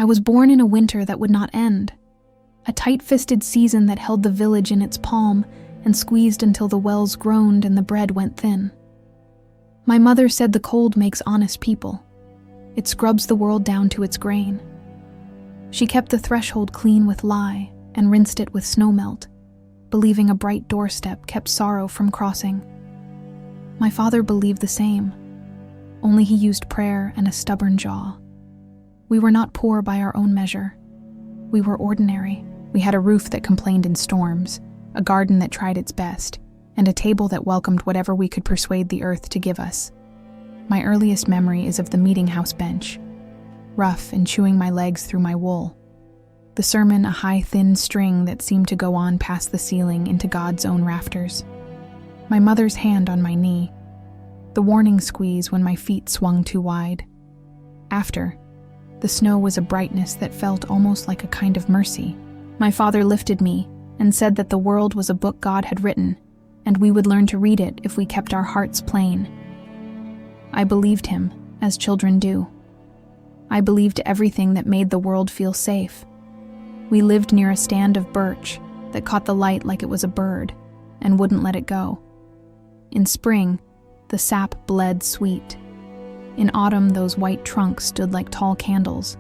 I was born in a winter that would not end, a tight-fisted season that held the village in its palm and squeezed until the wells groaned and the bread went thin. My mother said the cold makes honest people. It scrubs the world down to its grain. She kept the threshold clean with lye and rinsed it with snowmelt, believing a bright doorstep kept sorrow from crossing. My father believed the same, only he used prayer and a stubborn jaw. We were not poor by our own measure. We were ordinary. We had a roof that complained in storms, a garden that tried its best, and a table that welcomed whatever we could persuade the earth to give us. My earliest memory is of the meeting house bench, rough and chewing my legs through my wool. The sermon a high, thin string that seemed to go on past the ceiling into God's own rafters. My mother's hand on my knee, the warning squeeze when my feet swung too wide. After, the snow was a brightness that felt almost like a kind of mercy. My father lifted me and said that the world was a book God had written, and we would learn to read it if we kept our hearts plain. I believed him, as children do. I believed everything that made the world feel safe. We lived near a stand of birch that caught the light like it was a bird and wouldn't let it go. In spring, the sap bled sweet. In autumn, those white trunks stood like tall candles,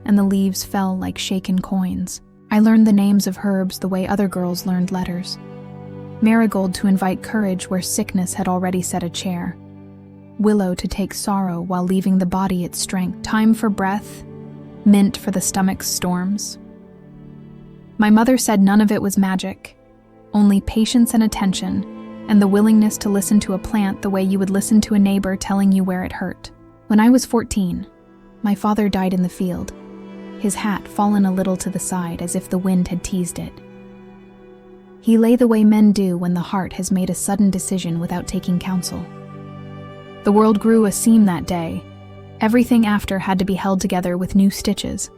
and the leaves fell like shaken coins. I learned the names of herbs the way other girls learned letters. Marigold to invite courage where sickness had already set a chair. Willow to take sorrow while leaving the body its strength. Thyme for breath, mint for the stomach's storms. My mother said none of it was magic, only patience and attention, and the willingness to listen to a plant the way you would listen to a neighbor telling you where it hurt. When I was 14, my father died in the field, his hat fallen a little to the side as if the wind had teased it. He lay the way men do when the heart has made a sudden decision without taking counsel. The world grew a seam that day. Everything after had to be held together with new stitches.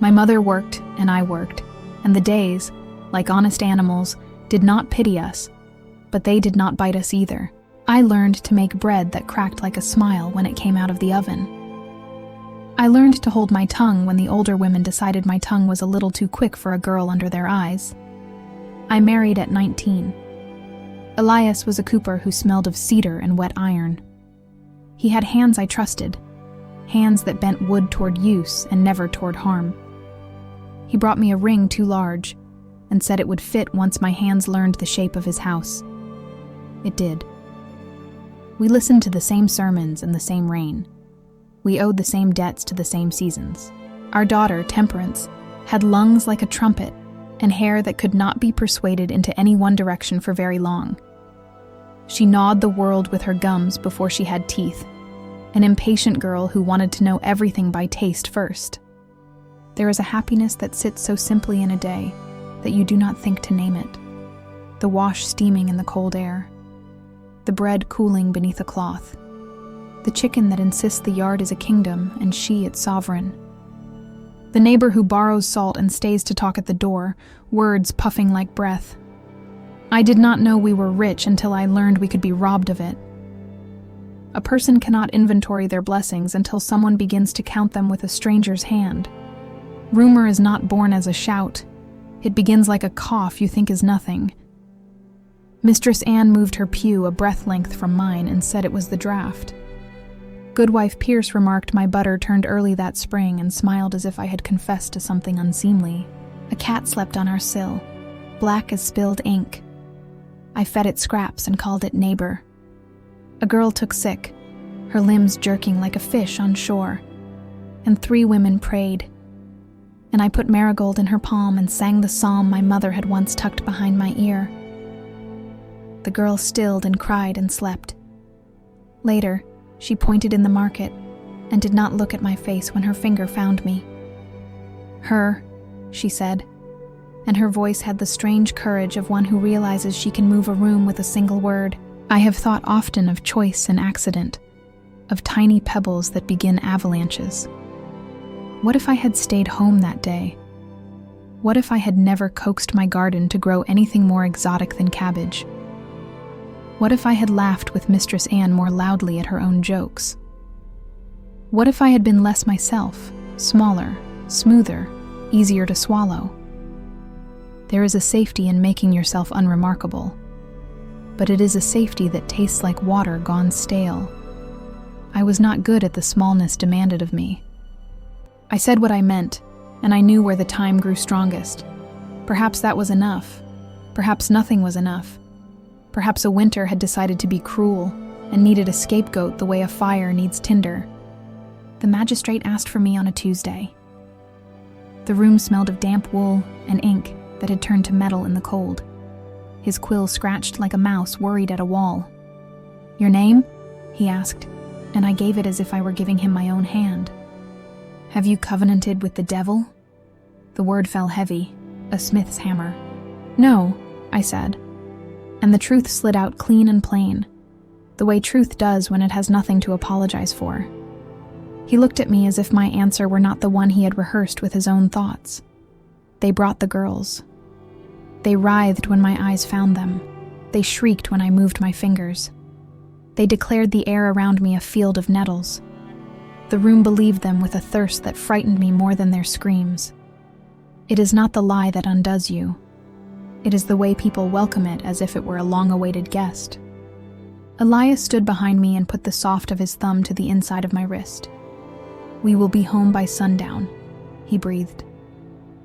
My mother worked and I worked, and the days, like honest animals, did not pity us, but they did not bite us either. I learned to make bread that cracked like a smile when it came out of the oven. I learned to hold my tongue when the older women decided my tongue was a little too quick for a girl under their eyes. I married at 19. Elias was a cooper who smelled of cedar and wet iron. He had hands I trusted, hands that bent wood toward use and never toward harm. He brought me a ring too large and said it would fit once my hands learned the shape of his house. It did. We listened to the same sermons in the same rain. We owed the same debts to the same seasons. Our daughter, Temperance, had lungs like a trumpet and hair that could not be persuaded into any one direction for very long. She gnawed the world with her gums before she had teeth, an impatient girl who wanted to know everything by taste first. There is a happiness that sits so simply in a day that you do not think to name it. The wash steaming in the cold air, the bread cooling beneath a cloth, the chicken that insists the yard is a kingdom and she its sovereign, the neighbor who borrows salt and stays to talk at the door, words puffing like breath. I did not know we were rich until I learned we could be robbed of it. A person cannot inventory their blessings until someone begins to count them with a stranger's hand. Rumor is not born as a shout. It begins like a cough you think is nothing. Mistress Anne moved her pew a breath length from mine and said it was the draft. Goodwife Pierce remarked my butter turned early that spring and smiled as if I had confessed to something unseemly. A cat slept on our sill, black as spilled ink. I fed it scraps and called it neighbor. A girl took sick, her limbs jerking like a fish on shore, and 3 women prayed. And I put Marigold in her palm and sang the psalm my mother had once tucked behind my ear. The girl stilled and cried and slept. Later, she pointed in the market and did not look at my face when her finger found me. Her, she said, and her voice had the strange courage of one who realizes she can move a room with a single word. I have thought often of choice and accident, of tiny pebbles that begin avalanches. What if I had stayed home that day? What if I had never coaxed my garden to grow anything more exotic than cabbage? What if I had laughed with Mistress Anne more loudly at her own jokes? What if I had been less myself, smaller, smoother, easier to swallow. There is a safety in making yourself unremarkable, but it is a safety that tastes like water gone stale. I was not good at the smallness demanded of me. I said what I meant, and I knew where the time grew strongest. Perhaps that was enough. Perhaps nothing was enough. Perhaps a winter had decided to be cruel and needed a scapegoat the way a fire needs tinder. The magistrate asked for me on a Tuesday. The room smelled of damp wool and ink that had turned to metal in the cold. His quill scratched like a mouse worried at a wall. "Your name?" he asked, and I gave it as if I were giving him my own hand. "Have you covenanted with the devil?" The word fell heavy, a smith's hammer. "No," I said, and the truth slid out clean and plain, the way truth does when it has nothing to apologize for. He looked at me as if my answer were not the one he had rehearsed with his own thoughts. They brought the girls. They writhed when my eyes found them. They shrieked when I moved my fingers. They declared the air around me a field of nettles. The room believed them with a thirst that frightened me more than their screams. It is not the lie that undoes you. It is the way people welcome it as if it were a long-awaited guest. Elias stood behind me and put the soft of his thumb to the inside of my wrist. "We will be home by sundown," he breathed.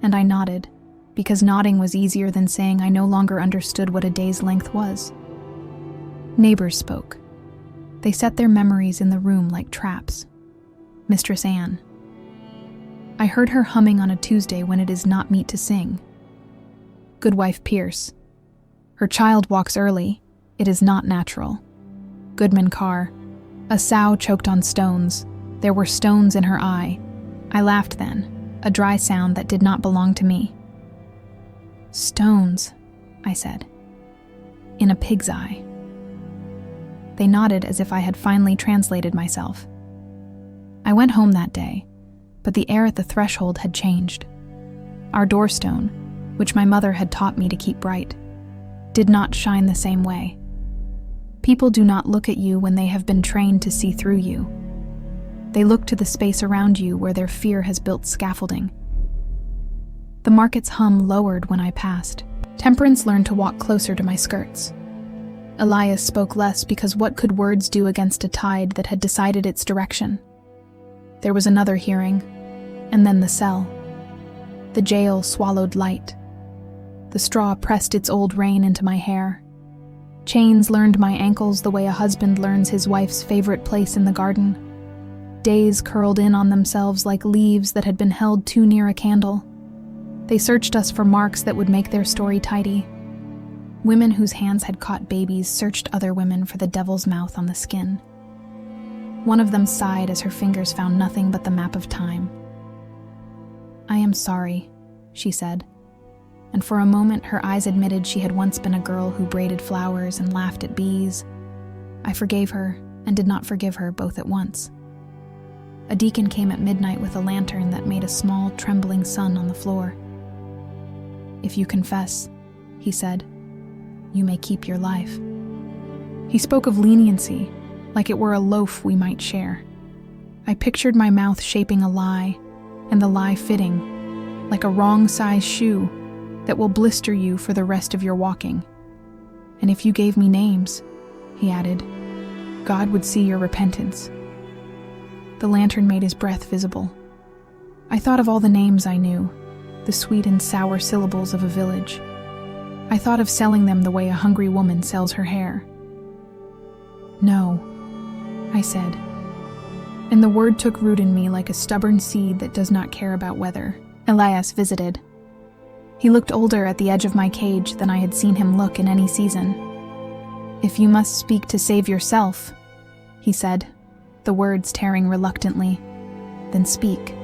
And I nodded, because nodding was easier than saying I no longer understood what a day's length was. Neighbors spoke. They set their memories in the room like traps. Mistress Anne. I heard her humming on a Tuesday when it is not meet to sing. Goodwife Pierce. Her child walks early. It is not natural. Goodman Carr. A sow choked on stones. There were stones in her eye. I laughed then, a dry sound that did not belong to me. "Stones," I said. "In a pig's eye." They nodded as if I had finally translated myself. I went home that day, but the air at the threshold had changed. Our doorstone, which my mother had taught me to keep bright, did not shine the same way. People do not look at you when they have been trained to see through you. They look to the space around you where their fear has built scaffolding. The market's hum lowered when I passed. Temperance learned to walk closer to my skirts. Elias spoke less because what could words do against a tide that had decided its direction? There was another hearing, and then the cell. The jail swallowed light. The straw pressed its old rain into my hair. Chains learned my ankles the way a husband learns his wife's favorite place in the garden. Days curled in on themselves like leaves that had been held too near a candle. They searched us for marks that would make their story tidy. Women whose hands had caught babies searched other women for the devil's mouth on the skin. One of them sighed as her fingers found nothing but the map of time. "I am sorry," she said, and for a moment her eyes admitted she had once been a girl who braided flowers and laughed at bees. I forgave her and did not forgive her both at once. A deacon came at midnight with a lantern that made a small, trembling sun on the floor. "If you confess," he said, "you may keep your life." He spoke of leniency, like it were a loaf we might share. I pictured my mouth shaping a lie, and the lie fitting, like a wrong-size shoe that will blister you for the rest of your walking. "And if you gave me names," he added, "God would see your repentance." The lantern made his breath visible. I thought of all the names I knew, the sweet and sour syllables of a village. I thought of selling them the way a hungry woman sells her hair. "No," I said, and the word took root in me like a stubborn seed that does not care about weather. Elias visited. He looked older at the edge of my cage than I had seen him look in any season. "If you must speak to save yourself," he said, the words tearing reluctantly, "then speak."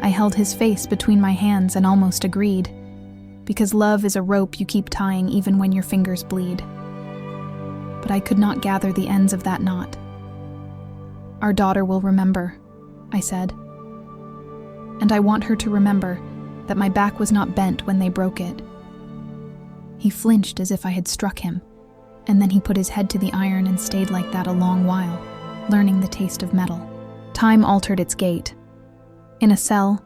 I held his face between my hands and almost agreed, because love is a rope you keep tying even when your fingers bleed. But I could not gather the ends of that knot. "Our daughter will remember," I said. "And I want her to remember that my back was not bent when they broke it." He flinched as if I had struck him, and then he put his head to the iron and stayed like that a long while, learning the taste of metal. Time altered its gait. In a cell,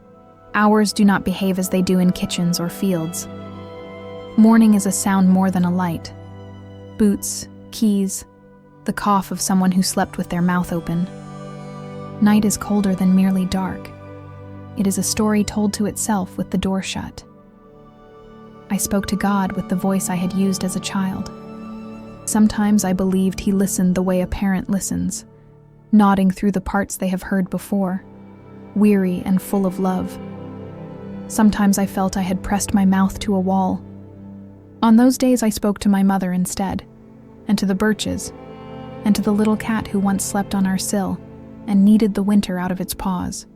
Hours do not behave as they do in kitchens or fields. Morning is a sound more than a light. Boots, keys, the cough of someone who slept with their mouth open. Night is colder than merely dark. It is a story told to itself with the door shut. I spoke to God with the voice I had used as a child. Sometimes I believed he listened the way a parent listens, nodding through the parts they have heard before, weary and full of love. Sometimes I felt I had pressed my mouth to a wall. On those days I spoke to my mother instead, and to the birches, and to the little cat who once slept on our sill and kneaded the winter out of its paws.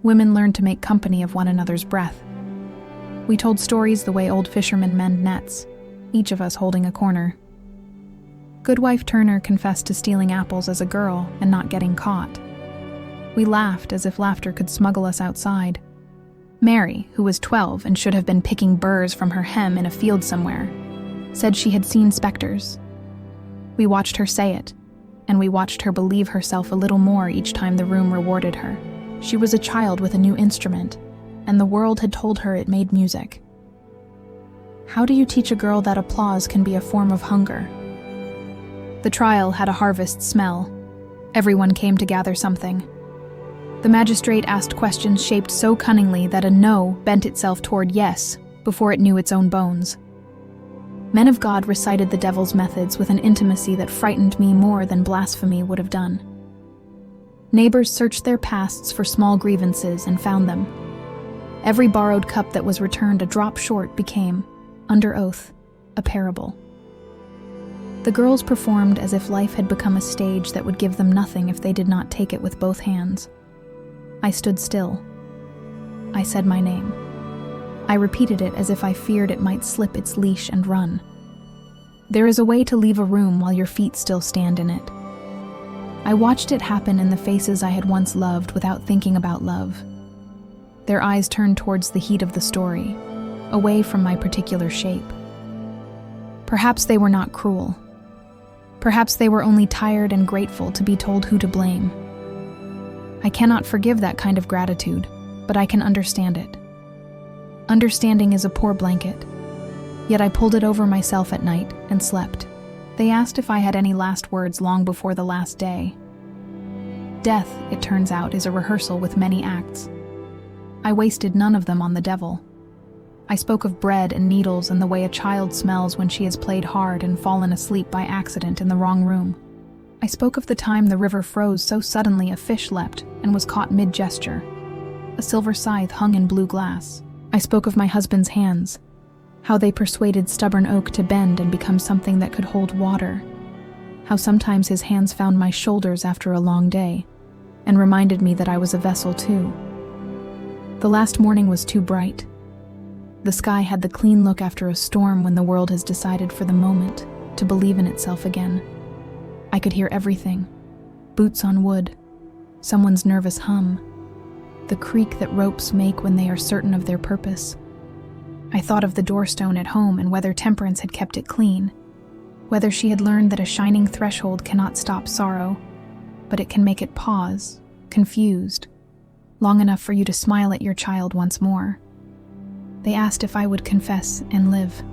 Women learned to make company of one another's breath. We told stories the way old fishermen mend nets, each of us holding a corner. Goodwife Turner confessed to stealing apples as a girl and not getting caught. We laughed as if laughter could smuggle us outside. Mary, who was 12 and should have been picking burrs from her hem in a field somewhere, said she had seen specters. We watched her say it, and we watched her believe herself a little more each time the room rewarded her. She was a child with a new instrument, and the world had told her it made music. How do you teach a girl that applause can be a form of hunger? The trial had a harvest smell. Everyone came to gather something. The magistrate asked questions shaped so cunningly that a no bent itself toward yes before it knew its own bones. Men of God recited the devil's methods with an intimacy that frightened me more than blasphemy would have done. Neighbors searched their pasts for small grievances and found them. Every borrowed cup that was returned a drop short became, under oath, a parable. The girls performed as if life had become a stage that would give them nothing if they did not take it with both hands. I stood still. I said my name. I repeated it as if I feared it might slip its leash and run. There is a way to leave a room while your feet still stand in it. I watched it happen in the faces I had once loved without thinking about love. Their eyes turned towards the heat of the story, away from my particular shape. Perhaps they were not cruel. Perhaps they were only tired and grateful to be told who to blame. I cannot forgive that kind of gratitude, but I can understand it. Understanding is a poor blanket. Yet I pulled it over myself at night and slept. They asked if I had any last words long before the last day. Death, it turns out, is a rehearsal with many acts. I wasted none of them on the devil. I spoke of bread and needles and the way a child smells when she has played hard and fallen asleep by accident in the wrong room. I spoke of the time the river froze so suddenly a fish leapt and was caught mid-gesture. A silver scythe hung in blue glass. I spoke of my husband's hands, how they persuaded stubborn oak to bend and become something that could hold water, how sometimes his hands found my shoulders after a long day and reminded me that I was a vessel too. The last morning was too bright. The sky had the clean look after a storm when the world has decided for the moment to believe in itself again. I could hear everything: boots on wood, someone's nervous hum, the creak that ropes make when they are certain of their purpose. I thought of the doorstone at home and whether Temperance had kept it clean, whether she had learned that a shining threshold cannot stop sorrow, but it can make it pause, confused, long enough for you to smile at your child once more. They asked if I would confess and live.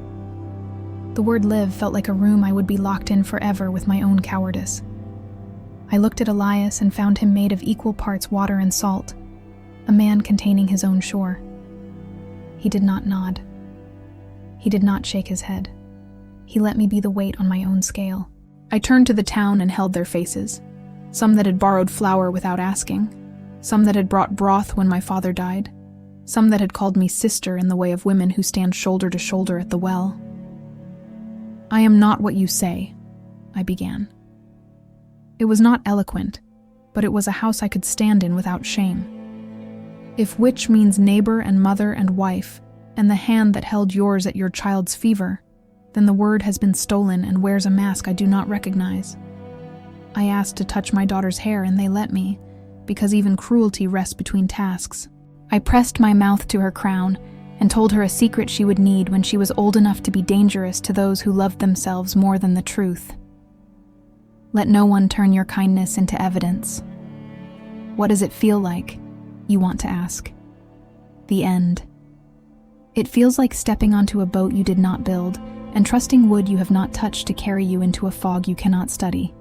The word live felt like a room I would be locked in forever with my own cowardice. I looked at Elias and found him made of equal parts water and salt, a man containing his own shore. He did not nod. He did not shake his head. He let me be the weight on my own scale. I turned to the town and held their faces, some that had borrowed flour without asking, some that had brought broth when my father died, some that had called me sister in the way of women who stand shoulder to shoulder at the well. "I am not what you say," I began. It was not eloquent, but it was a house I could stand in without shame. If witch means neighbor and mother and wife, and the hand that held yours at your child's fever, then the word has been stolen and wears a mask I do not recognize. I asked to touch my daughter's hair and they let me, because even cruelty rests between tasks. I pressed my mouth to her crown and told her a secret she would need when she was old enough to be dangerous to those who loved themselves more than the truth. Let no one turn your kindness into evidence. What does it feel like, you want to ask? The end. It feels like stepping onto a boat you did not build and trusting wood you have not touched to carry you into a fog you cannot study.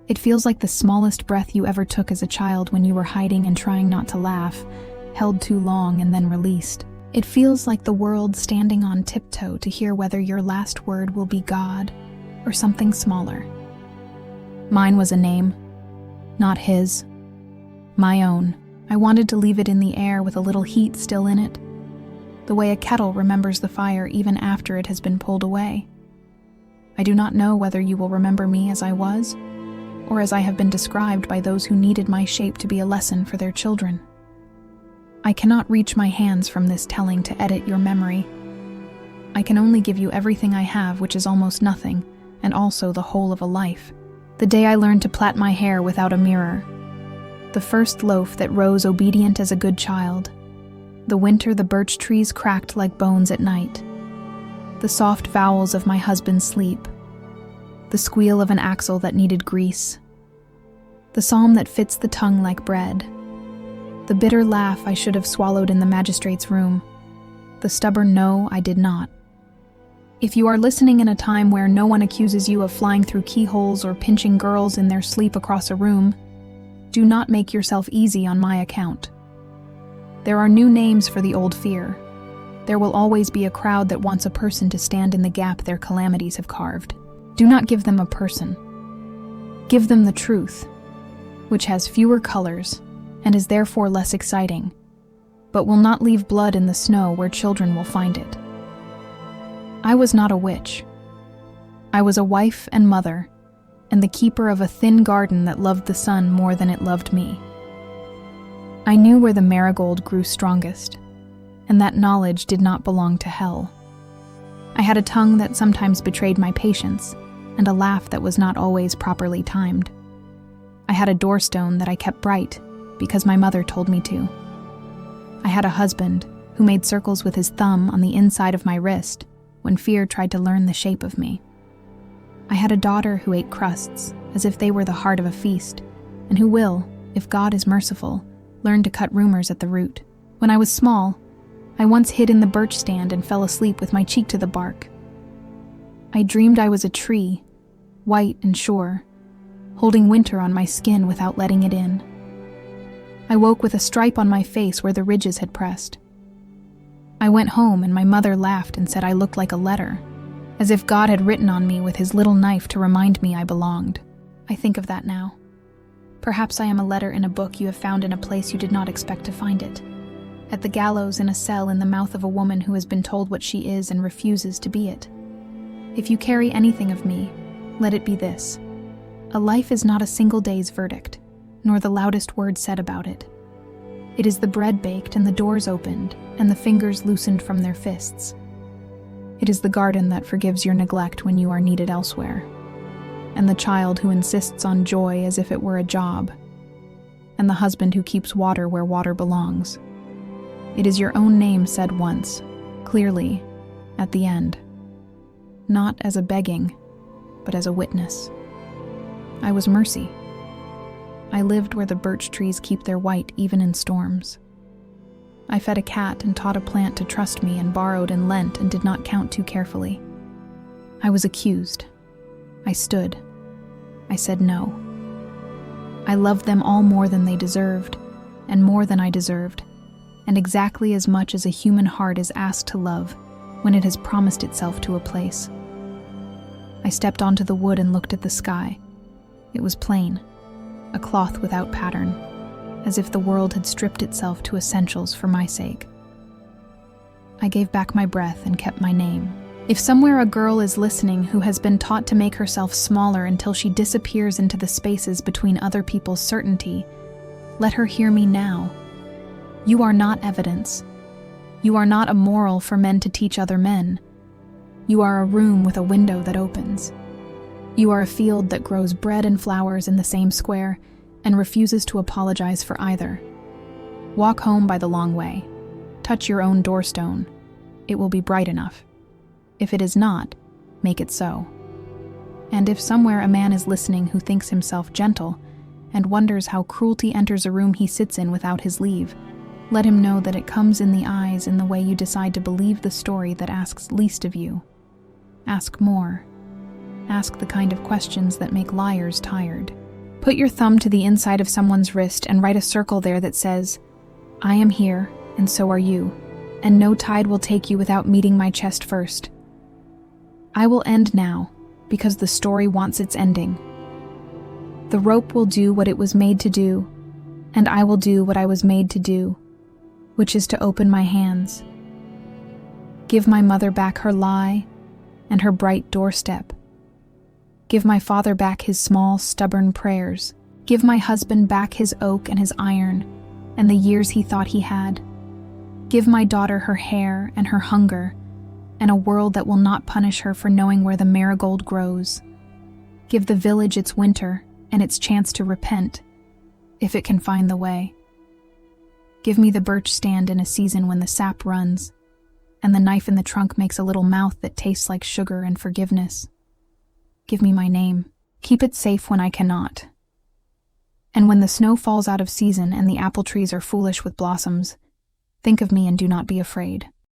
It feels like the smallest breath you ever took as a child when you were hiding and trying not to laugh, held too long and then released. It feels like the world standing on tiptoe to hear whether your last word will be God or something smaller. Mine was a name, not his. My own. I wanted to leave it in the air with a little heat still in it, the way a kettle remembers the fire even after it has been pulled away. I do not know whether you will remember me as I was, or as I have been described by those who needed my shape to be a lesson for their children. I cannot reach my hands from this telling to edit your memory. I can only give you everything I have, which is almost nothing, and also the whole of a life. The day I learned to plait my hair without a mirror. The first loaf that rose obedient as a good child. The winter the birch trees cracked like bones at night. The soft vowels of my husband's sleep. The squeal of an axle that needed grease. The psalm that fits the tongue like bread. The bitter laugh I should have swallowed in the magistrate's room. The stubborn no I did not. If you are listening in a time where no one accuses you of flying through keyholes or pinching girls in their sleep across a room, do not make yourself easy on my account. There are new names for the old fear. There will always be a crowd that wants a person to stand in the gap their calamities have carved. Do not give them a person. Give them the truth, which has fewer colors and is therefore less exciting, but will not leave blood in the snow where children will find it. I was not a witch. I was a wife and mother, and the keeper of a thin garden that loved the sun more than it loved me. I knew where the marigold grew strongest, and that knowledge did not belong to hell. I had a tongue that sometimes betrayed my patience, and a laugh that was not always properly timed. I had a doorstone that I kept bright because my mother told me to. I had a husband who made circles with his thumb on the inside of my wrist when fear tried to learn the shape of me. I had a daughter who ate crusts as if they were the heart of a feast, and who will, if God is merciful, learn to cut rumors at the root. When I was small, I once hid in the birch stand and fell asleep with my cheek to the bark. I dreamed I was a tree, white and sure, holding winter on my skin without letting it in. I woke with a stripe on my face where the ridges had pressed. I went home and my mother laughed and said I looked like a letter, as if God had written on me with his little knife to remind me I belonged. I think of that now. Perhaps I am a letter in a book you have found in a place you did not expect to find it. At the gallows in a cell in the mouth of a woman who has been told what she is and refuses to be it. If you carry anything of me, let it be this. A life is not a single day's verdict, nor the loudest word said about it. It is the bread baked and the doors opened, and the fingers loosened from their fists. It is the garden that forgives your neglect when you are needed elsewhere, and the child who insists on joy as if it were a job, and the husband who keeps water where water belongs. It is your own name said once, clearly, at the end. Not as a begging, but as a witness. I was mercy. I lived where the birch trees keep their white even in storms. I fed a cat and taught a plant to trust me and borrowed and lent and did not count too carefully. I was accused. I stood. I said no. I loved them all more than they deserved, and more than I deserved, and exactly as much as a human heart is asked to love when it has promised itself to a place. I stepped onto the wood and looked at the sky. It was plain, a cloth without pattern, as if the world had stripped itself to essentials for my sake. I gave back my breath and kept my name. If somewhere a girl is listening who has been taught to make herself smaller until she disappears into the spaces between other people's certainty, let her hear me now. You are not evidence. You are not a moral for men to teach other men. You are a room with a window that opens. You are a field that grows bread and flowers in the same square and refuses to apologize for either. Walk home by the long way. Touch your own doorstone. It will be bright enough. If it is not, make it so. And if somewhere a man is listening who thinks himself gentle and wonders how cruelty enters a room he sits in without his leave, Let him know that it comes in the eyes in the way you decide to believe the story that asks least of you. Ask more. Ask the kind of questions that make liars tired. Put your thumb to the inside of someone's wrist and write a circle there that says, "I am here, and so are you, and no tide will take you without meeting my chest first. I will end now, because the story wants its ending. The rope will do what it was made to do, and I will do what I was made to do, which is to open my hands. Give my mother back her lie and her bright doorstep. Give my father back his small, stubborn prayers. Give my husband back his oak and his iron and the years he thought he had. Give my daughter her hair and her hunger and a world that will not punish her for knowing where the marigold grows. Give the village its winter and its chance to repent, if it can find the way. Give me the birch stand in a season when the sap runs, and the knife in the trunk makes a little mouth that tastes like sugar and forgiveness. Give me my name. Keep it safe when I cannot. And when the snow falls out of season and the apple trees are foolish with blossoms, think of me and do not be afraid.